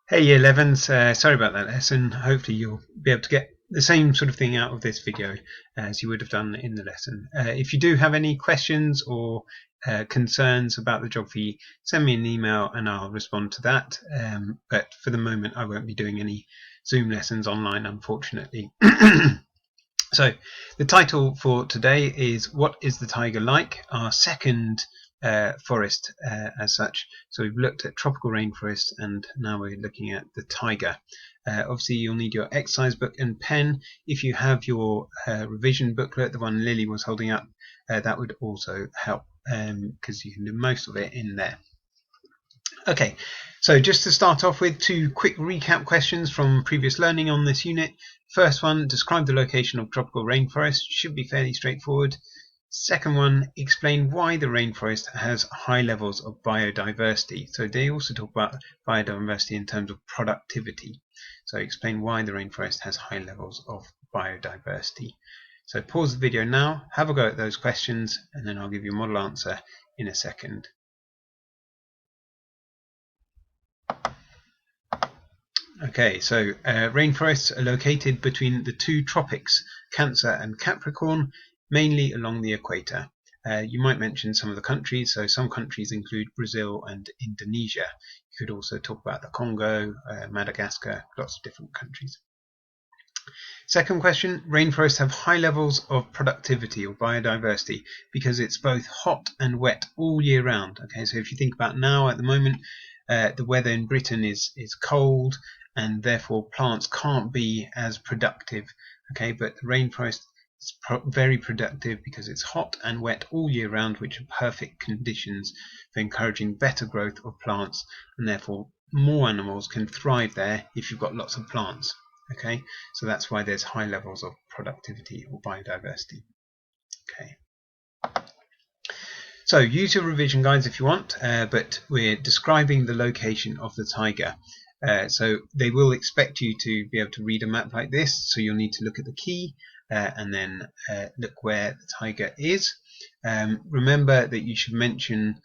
Hey Year 11s, sorry about that lesson. Hopefully you'll be able to get the same sort of thing out of this video as you would have done in the lesson. If you do have any questions or concerns about the geography, send me an email and I'll respond to that. But for the moment I won't be doing any Zoom lessons online, unfortunately. So the title for today is What is the Taiga Like? Our second forest as such. So we've looked at tropical rainforest and now we're looking at the taiga. Obviously you'll need your exercise book and pen. If you have your revision booklet, the one Lily was holding up, that would also help because you can do most of it in there. Okay, so just to start off with, two quick recap questions from previous learning on this unit. First one, describe the location of tropical rainforest. Should be fairly straightforward. Second one, explain why the rainforest has high levels of biodiversity. So they also talk about biodiversity in terms of productivity. So explain why the rainforest has high levels of biodiversity. So pause the video now, have a go at those questions, and then I'll give you a model answer in a second. Okay, so rainforests are located between the two tropics, Cancer and Capricorn, mainly along the equator. You might mention some of the countries, so some countries include Brazil and Indonesia. You could also talk about the Congo, Madagascar, lots of different countries. Second question, rainforests have high levels of productivity or biodiversity because it's both hot and wet all year round. Okay, so if you think about now at the moment, the weather in Britain is cold and therefore plants can't be as productive. Okay, but the rainforest is very productive because it's hot and wet all year round, which are perfect conditions for encouraging better growth of plants, and therefore more animals can thrive there if you've got lots of plants. Okay, so that's why there's high levels of productivity or biodiversity. Okay. So use your revision guides if you want, but we're describing the location of the taiga. So they will expect you to be able to read a map like this, so you'll need to look at the key and then look where the taiga is. Remember that you should mention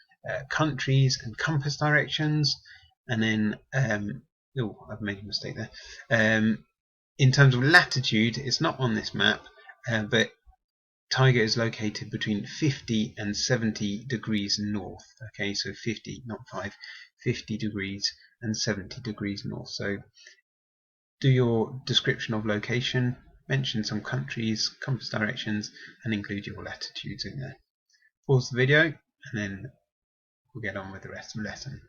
countries and compass directions, and then oh, I've made a mistake there. In terms of latitude, it's not on this map, but taiga is located between 50 and 70 degrees north. Okay, so 50, not 5, 50 degrees and 70 degrees north. So do your description of location, mention some countries, compass directions, and include your latitudes in there. Pause the video and then we'll get on with the rest of the lesson.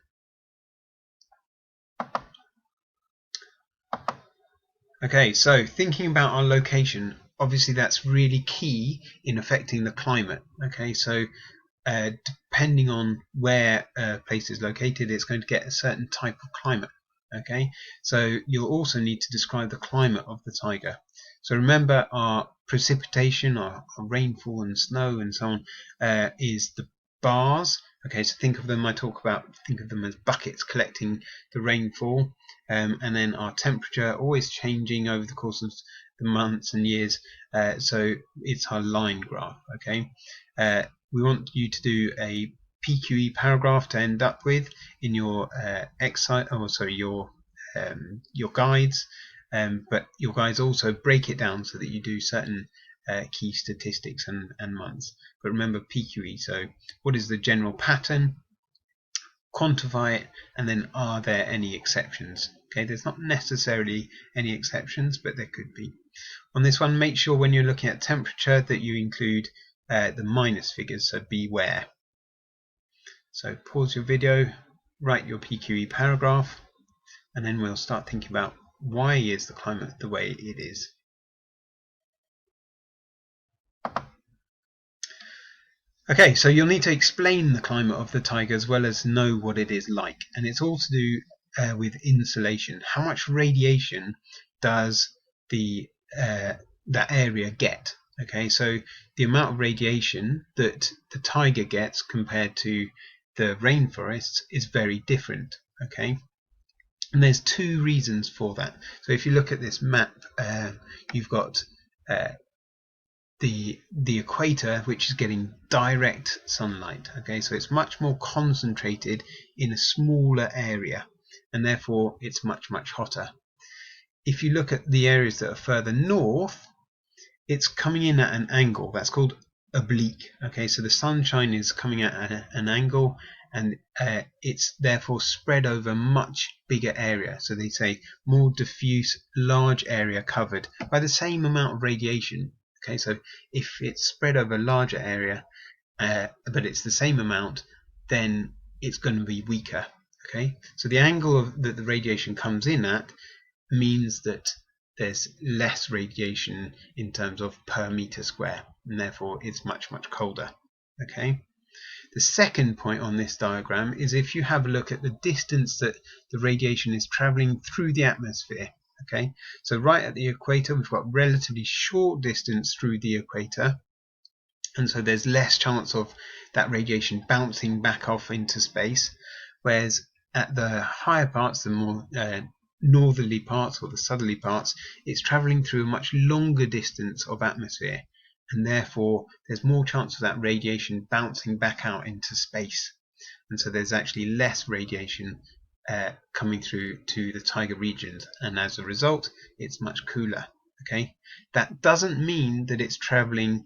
Okay, so thinking about our location, obviously that's really key in affecting the climate. Okay, so depending on where a place is located, it's going to get a certain type of climate. Okay, so you'll also need to describe the climate of the taiga. So remember, our precipitation, our rainfall and snow and so on is the bars. Okay, so think of them as buckets collecting the rainfall, and then our temperature always changing over the course of the months and years, so it's our line graph. Okay, we want you to do a PQE paragraph to end up with in your your guides, but your guides also break it down so that you do certain key statistics and months. But remember PQE, so what is the general pattern, quantify it, and then are there any exceptions? Okay, there's not necessarily any exceptions, but there could be. On this one, make sure when you're looking at temperature that you include the minus figures, so beware. So pause your video, write your PQE paragraph, and then we'll start thinking about why is the climate the way it is. Okay, so you'll need to explain the climate of the taiga as well as know what it is like, and it's all to do with insolation. How much radiation does that area get? Okay, so the amount of radiation that the taiga gets compared to the rainforests is very different. Okay, and there's two reasons for that. So if you look at this map, you've got the equator, which is getting direct sunlight. Okay, so it's much more concentrated in a smaller area, and therefore it's much hotter. If you look at the areas that are further north, it's coming in at an angle that's called oblique. Okay, so the sunshine is coming at an angle, and it's therefore spread over a much bigger area. So they say more diffuse, large area covered by the same amount of radiation. Okay, so if it's spread over a larger area, but it's the same amount, then it's going to be weaker. Okay, so the angle that the radiation comes in at means that there's less radiation in terms of per meter square, and therefore it's much colder. Okay. The second point on this diagram is if you have a look at the distance that the radiation is traveling through the atmosphere. Okay, so right at the equator we've got relatively short distance through the equator, and so there's less chance of that radiation bouncing back off into space, whereas at the higher parts, the more northerly parts or the southerly parts, it's travelling through a much longer distance of atmosphere, and therefore there's more chance of that radiation bouncing back out into space, and so there's actually less radiation coming through to the taiga regions, and as a result it's much cooler. Okay, that doesn't mean that it's travelling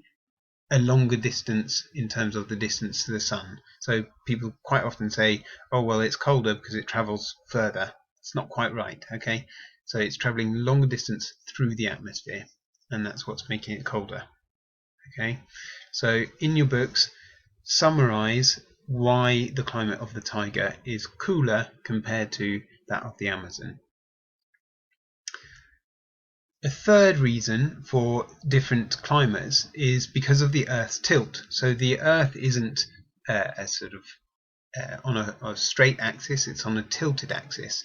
a longer distance in terms of the distance to the sun. So people quite often say, oh well, it's colder because it travels further. It's not quite right. Okay, so it's traveling longer distance through the atmosphere, and that's what's making it colder. Okay, so in your books, summarize why the climate of the taiga is cooler compared to that of the Amazon. A third reason for different climates is because of the Earth's tilt. So the Earth isn't a sort of on a straight axis, it's on a tilted axis.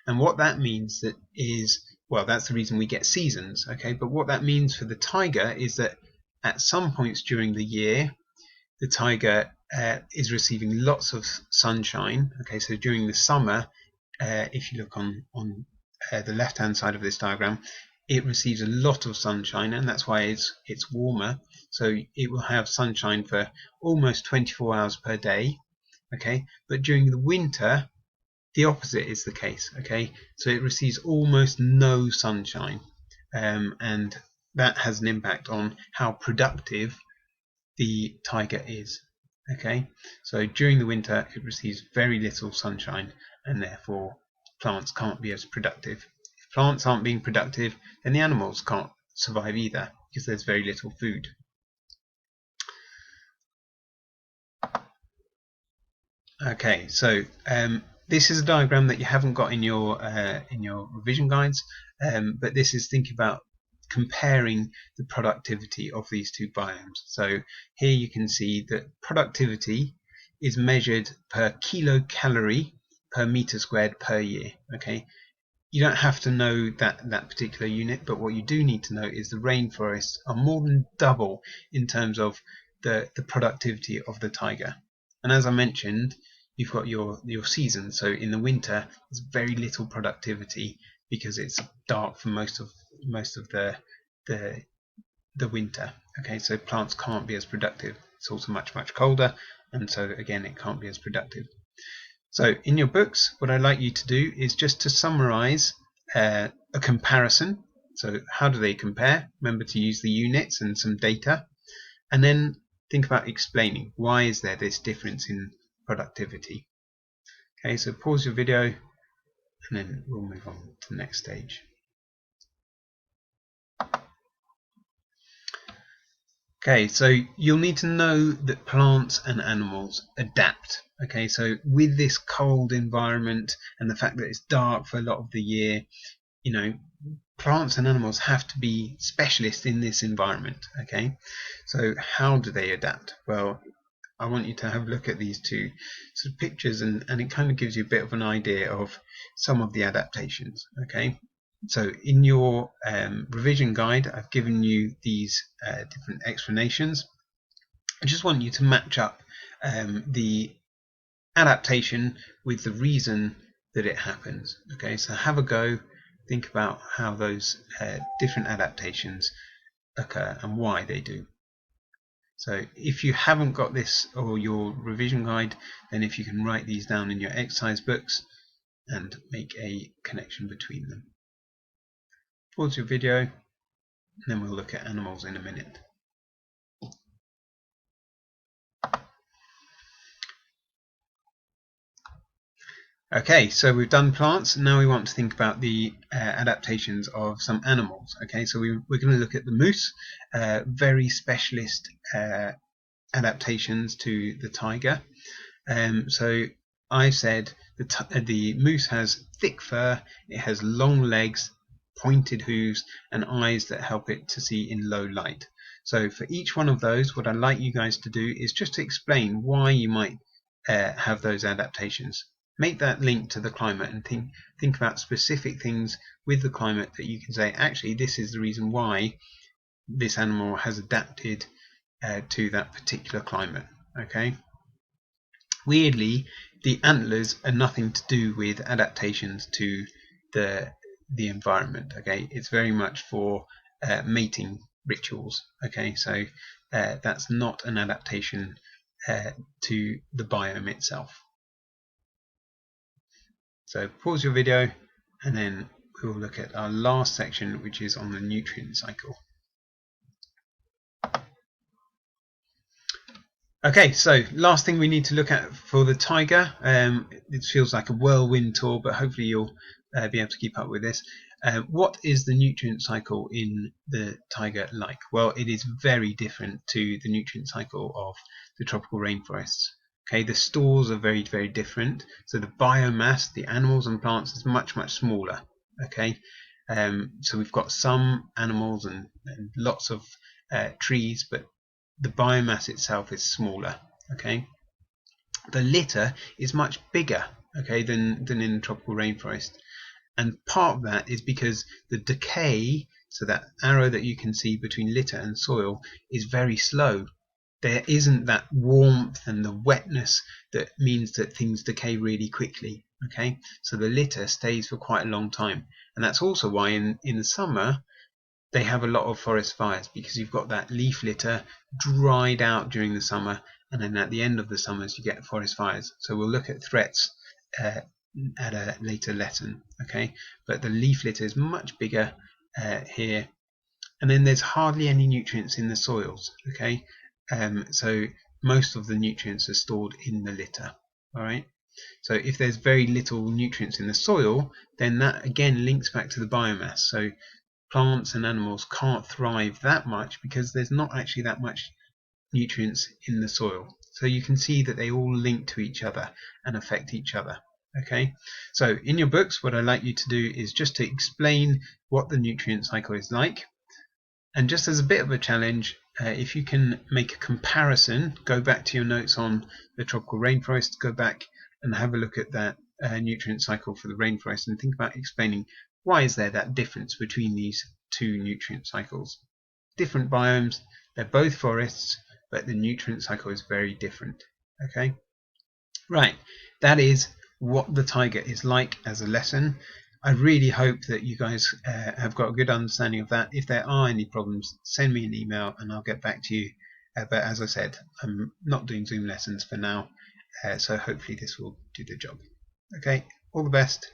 And what that means that is, well, that's the reason we get seasons. Okay, but what that means for the taiga is that at some points during the year, the taiga is receiving lots of sunshine. Okay, so during the summer, if you look on the left-hand side of this diagram, it receives a lot of sunshine, and that's why it's warmer. So it will have sunshine for almost 24 hours per day. Okay, but during the winter, the opposite is the case. Okay, so it receives almost no sunshine, and that has an impact on how productive the taiga is. Okay, so during the winter it receives very little sunshine, and therefore plants can't be as productive. If plants aren't being productive, then the animals can't survive either, because there's very little food. Okay, so this is a diagram that you haven't got in your revision guides, but this is thinking about comparing the productivity of these two biomes. So here you can see that productivity is measured per kilocalorie per meter squared per year. Okay, you don't have to know that particular unit, but what you do need to know is the rainforests are more than double in terms of the productivity of the taiga. And as I mentioned, you've got your seasons. So in the winter, there's very little productivity because it's dark for most of the winter. Okay, so plants can't be as productive. It's also much colder, and so again it can't be as productive. So in your books, what I'd like you to do is just to summarize a comparison. So how do they compare? Remember to use the units and some data, and then think about explaining why is there this difference in productivity. Okay, so pause your video and then we'll move on to the next stage. Okay, so you'll need to know that plants and animals adapt. Okay, so with this cold environment and the fact that it's dark for a lot of the year, you know, plants and animals have to be specialists in this environment. Okay, so how do they adapt? Well, I want you to have a look at these two sort of pictures, and it kind of gives you a bit of an idea of some of the adaptations. Okay, so in your revision guide, I've given you these different explanations. I just want you to match up the adaptation with the reason that it happens. Okay, so have a go, think about how those different adaptations occur and why they do. So if you haven't got this or your revision guide, then if you can write these down in your exercise books, and make a connection between them. Pause your video, and then we'll look at animals in a minute. Okay, so we've done plants. Now we want to think about the adaptations of some animals. Okay, so we're going to look at the moose, very specialist adaptations to the taiga. So I said the moose has thick fur, it has long legs, pointed hooves, and eyes that help it to see in low light. So for each one of those, what I'd like you guys to do is just to explain why you might have those adaptations. Make that link to the climate and think about specific things with the climate that you can say, actually, this is the reason why this animal has adapted to that particular climate. Okay. Weirdly, the antlers are nothing to do with adaptations to the environment. Okay, it's very much for mating rituals. Okay, so that's not an adaptation to the biome itself. So pause your video, and then we will look at our last section, which is on the nutrient cycle. Okay, so last thing we need to look at for the taiga. It feels like a whirlwind tour, but hopefully you'll be able to keep up with this. What is the nutrient cycle in the taiga like? Well, it is very different to the nutrient cycle of the tropical rainforests. Okay, the stores are very, very different. So the biomass, the animals and plants, is much, much smaller. Okay, so we've got some animals and lots of trees, but the biomass itself is smaller. Okay, the litter is much bigger, okay, than in the tropical rainforest, and part of that is because the decay, so that arrow that you can see between litter and soil, is very slow. There isn't that warmth and the wetness that means that things decay really quickly. Okay, so the litter stays for quite a long time, and that's also why in the summer they have a lot of forest fires, because you've got that leaf litter dried out during the summer, and then at the end of the summers you get forest fires. So we'll look at threats at a later lesson. Okay, but the leaf litter is much bigger here, and then there's hardly any nutrients in the soils. Okay, so most of the nutrients are stored in the litter. All right, so if there's very little nutrients in the soil, then that again links back to the biomass. So plants and animals can't thrive that much because there's not actually that much nutrients in the soil. So you can see that they all link to each other and affect each other. Okay, so in your books, what I'd like you to do is just to explain what the nutrient cycle is like. And just as a bit of a challenge, if you can make a comparison, go back to your notes on the tropical rainforest, go back and have a look at that nutrient cycle for the rainforest, and think about explaining why is there that difference between these two nutrient cycles. Different biomes, they're both forests, but the nutrient cycle is very different. Okay, right, that is what the taiga is like as a lesson. I really hope that you guys have got a good understanding of that. If there are any problems, send me an email and I'll get back to you. But as I said, I'm not doing Zoom lessons for now, so hopefully this will do the job. Okay, all the best.